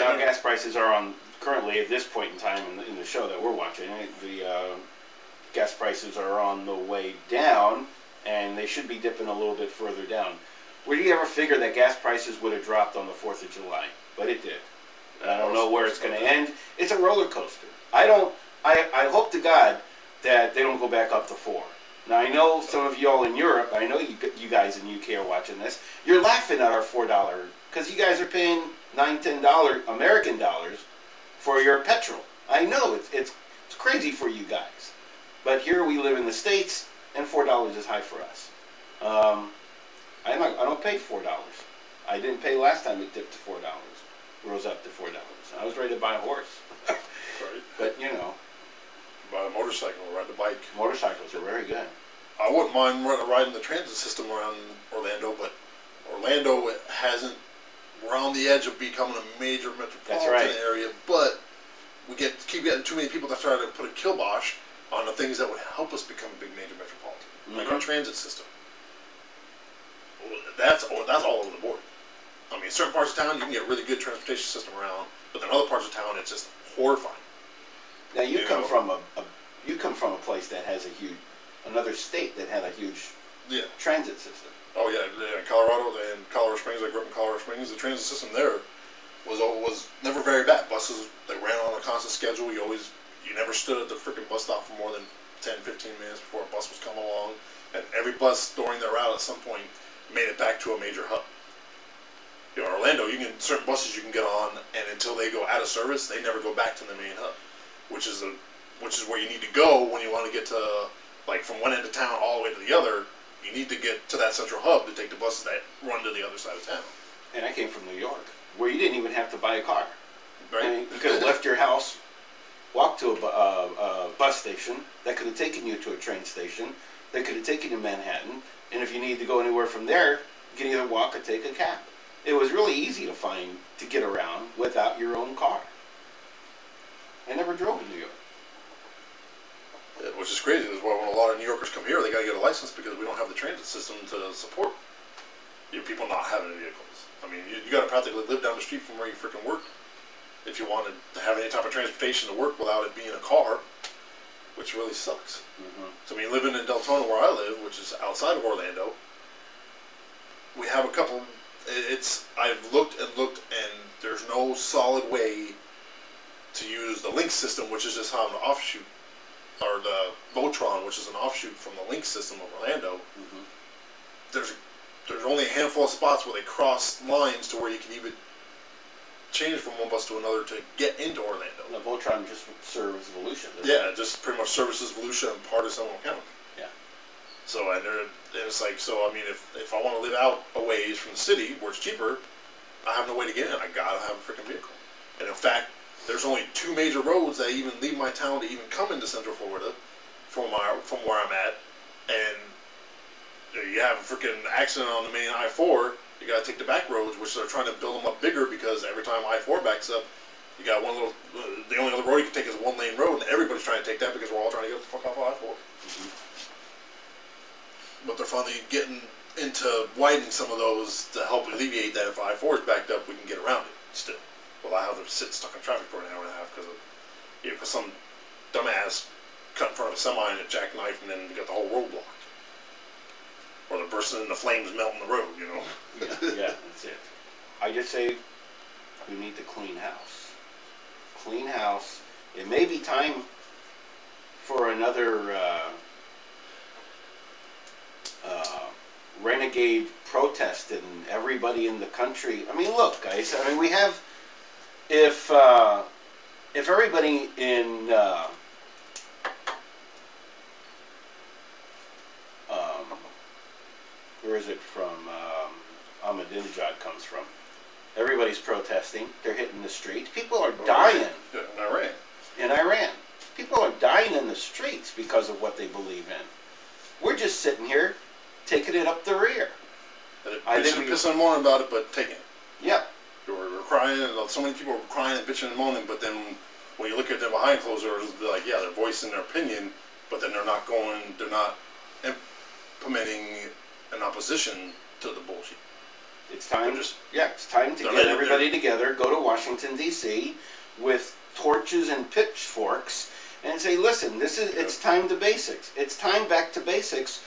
Now gas prices are on, currently at this point in time in the show that we're watching, the gas prices are on the way down, and they should be dipping a little bit further down. Would you ever figure that gas prices would have dropped on the 4th of July? But it did. I don't know where it's going to end. It's a roller coaster. I hope to God that they don't go back up to 4. Now, I know some of you all in Europe, I know you guys in UK are watching this, you're laughing at our $4, because you guys are paying $9, $10 American dollars for your petrol. I know, it's crazy for you guys. But here we live in the States, and $4 is high for us. I don't pay $4. I didn't pay last time it dipped to $4. Rose up to $4. I was ready to buy a horse. Right. But, you know. Buy a motorcycle, ride the bike. Motorcycles are very good. I wouldn't mind riding the transit system around Orlando, but Orlando hasn't. We're on the edge of becoming a major metropolitan area, but we keep getting too many people that try to put a kibosh on the things that would help us become a big major metropolitan, like our transit system. That's all over the board. I mean, certain parts of town you can get a really good transportation system around, but then other parts of town it's just horrifying. Now you come from a place that has another state that had a huge transit system. Oh yeah, Colorado and Colorado Springs. I grew up in Colorado Springs. The transit system there was never very bad. Buses, they ran on a constant schedule. You never stood at the freaking bus stop for more than 10, 15 minutes before a bus was coming along. And every bus during their route at some point made it back to a major hub. You know, Orlando, certain buses you can get on, and until they go out of service, they never go back to the main hub, which is where you need to go when you want to get to, like, from one end of town all the way to the other. You need to get to that central hub to take the buses that run to the other side of town. And I came from New York, where you didn't even have to buy a car. Right. I mean, you could have left your house, walked to a bus station that could have taken you to a train station, that could have taken you to Manhattan, and if you needed to go anywhere from there, you can either walk or take a cab. It was really easy to get around without your own car. I never drove in New York. Yeah, which is crazy. That's why when a lot of New Yorkers come here, they got to get a license because we don't have the transit system to support people not having vehicles. I mean, you got to practically live down the street from where you freaking work if you wanted to have any type of transportation to work without it being a car, which really sucks. So I mean, living in Deltona where I live, which is outside of Orlando, we have a couple. I've looked and looked, and there's no solid way to use the Link system, which is just how an offshoot, or the Votron, which is an offshoot from the Link system of Orlando. There's only a handful of spots where they cross lines to where you can even change from one bus to another to get into Orlando. The Votron just serves Volusia. Yeah, it just pretty much services Volusia and part of Seminole County. Yeah. So and it's like, so I mean, if I want to live out a ways from the city where it's cheaper, I have no way to get in. I gotta have a freaking vehicle. And in fact, there's only 2 major roads that even leave my town to even come into Central Florida from where I'm at. And you have a freaking accident on the main I-4, you gotta take the back roads, which they're trying to build them up bigger because every time I-4 backs up, you got one little. The only other road you can take is a 1-lane road, and everybody's trying to take that because we're all trying to get the fuck off of I-4. But they're finally getting into widening some of those to help alleviate that if I-4 is backed up, we can get around it still. Well, I have to sit stuck in traffic for an hour and a half because some dumbass cut in front of a semi and a jackknife, and then you got the whole road blocked. Or they're bursting into flames, melting the road, you know. Yeah, that's it. I just say we need to clean house. Clean house. It may be time for another renegade protest in everybody in the country. I mean, look, guys. I mean, we have if everybody in where is it from? Ahmadinejad comes from. Everybody's protesting. They're hitting the streets. People are dying. In Iran. In Iran. People are dying in the streets because of what they believe in. We're just sitting here taking it up the rear. I didn't piss and moan about it, but taking it. Yeah. We're crying, and so many people are crying and bitching and moaning, but then when you look at them behind closed doors, they're like, yeah, they're voicing their opinion, but then they're not implementing an opposition to the bullshit. It's time. Just, it's time to get everybody together. Go to Washington D.C. with torches and pitchforks and say, "Listen, it's time to basics. It's time back to basics."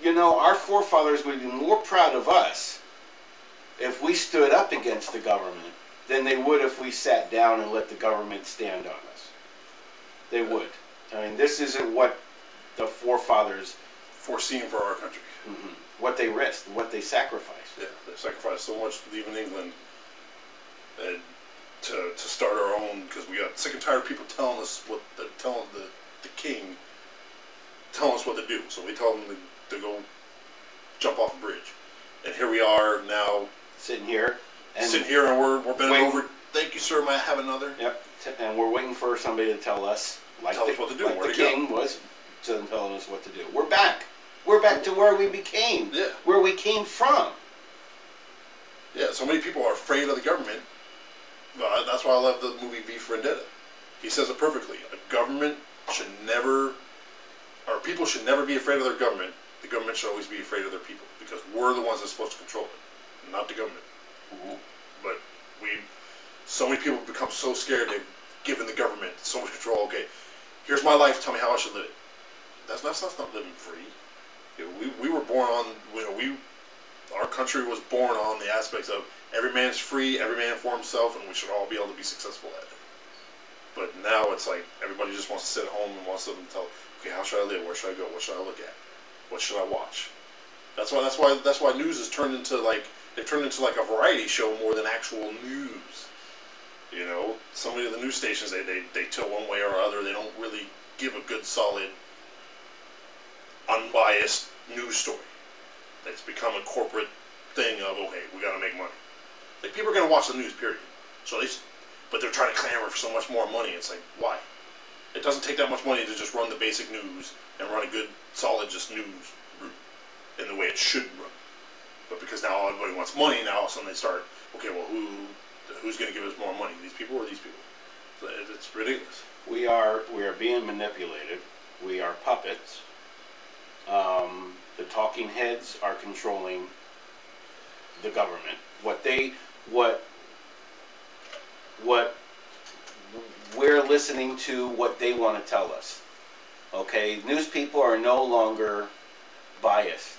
You know, our forefathers would be more proud of us if we stood up against the government than they would if we sat down and let the government stand on us. They would. I mean, this isn't what the forefathers foreseen for our country. What they risked, what they sacrificed. Yeah, they sacrificed so much leaving England and to start our own, because we got sick and tired of people telling us telling the king, telling us what to do. So we tell them to go jump off a bridge. And here we are now. Sitting here and we're bending over. Thank you, sir. Might I have another? Yep. And we're waiting for somebody to tell us, what to do. Like the king was telling us what to do. We're back. We're back to where we became. Yeah. Where we came from. Yeah. So many people are afraid of the government. That's why I love the movie V for Vendetta. He says it perfectly. People should never be afraid of their government. The government should always be afraid of their people, because we're the ones that's supposed to control it, not the government. But so many people become so scared they've given the government so much control. Okay, here's my life. Tell me how I should live it. That's not living free. You know, we were born on. Our country was born on the aspects of every man's free, every man for himself, and we should all be able to be successful at it. But now it's like everybody just wants to sit at home and wants to tell, okay, how should I live? Where should I go? What should I look at? What should I watch? That's why news has turned into like a variety show more than actual news. You know, so many of the news stations they tilt one way or other. They don't really give a good, solid, unbiased news story. It's become a corporate thing of, okay, we got to make money. Like, people are going to watch the news, period. But they're trying to clamor for so much more money. It's like, why? It doesn't take that much money to just run the basic news and run a good, solid, just news route in the way it should run. But because now everybody wants money, now all of a sudden they start, okay, well, who's going to give us more money? These people or these people? So it's ridiculous. We are being manipulated. We are puppets. The talking heads are controlling the government. What we're listening to, what they want to tell us. Okay, news people are no longer biased,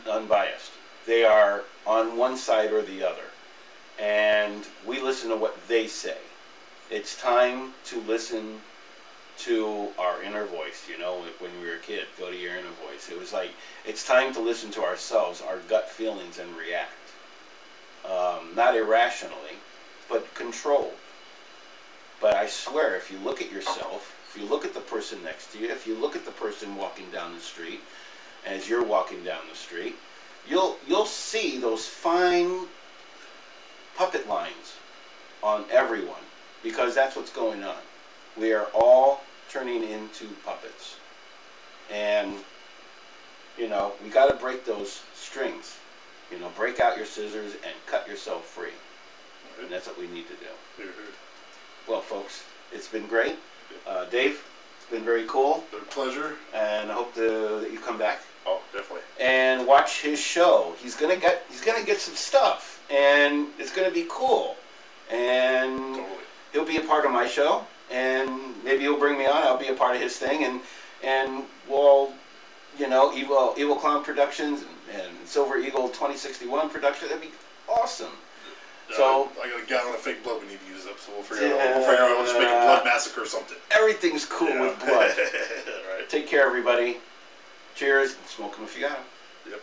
unbiased. They are on one side or the other, and we listen to what they say. It's time to listen to our inner voice. You know, when we were a kid, go to your inner voice. It was like, it's time to listen to ourselves, our gut feelings, and react. Not irrationally, but controlled. But I swear, if you look at yourself, if you look at the person next to you, if you look at the person walking down the street, as you're walking down the street, you'll see those fine puppet lines on everyone, because that's what's going on. We are all turning into puppets. And, you know, we got to break those strings. You know, break out your scissors and cut yourself free. And that's what we need to do. Well, folks, it's been great. Dave, it's been very cool. Been a pleasure. And I hope that you come back. Oh, definitely. And watch his show. He's gonna get some stuff, and it's gonna be cool. And totally. He'll be a part of my show, and maybe he'll bring me on. I'll be a part of his thing, and we'll, you know, Evil Clown Productions and Silver Eagle 2061 production. That'd be awesome. So I got a gallon of fake blood we need to use up, so we'll figure out let's make a blood massacre or something. Everything's cool with blood. Right. Take care, everybody. Cheers. Smoke 'em if you got 'em. Yep.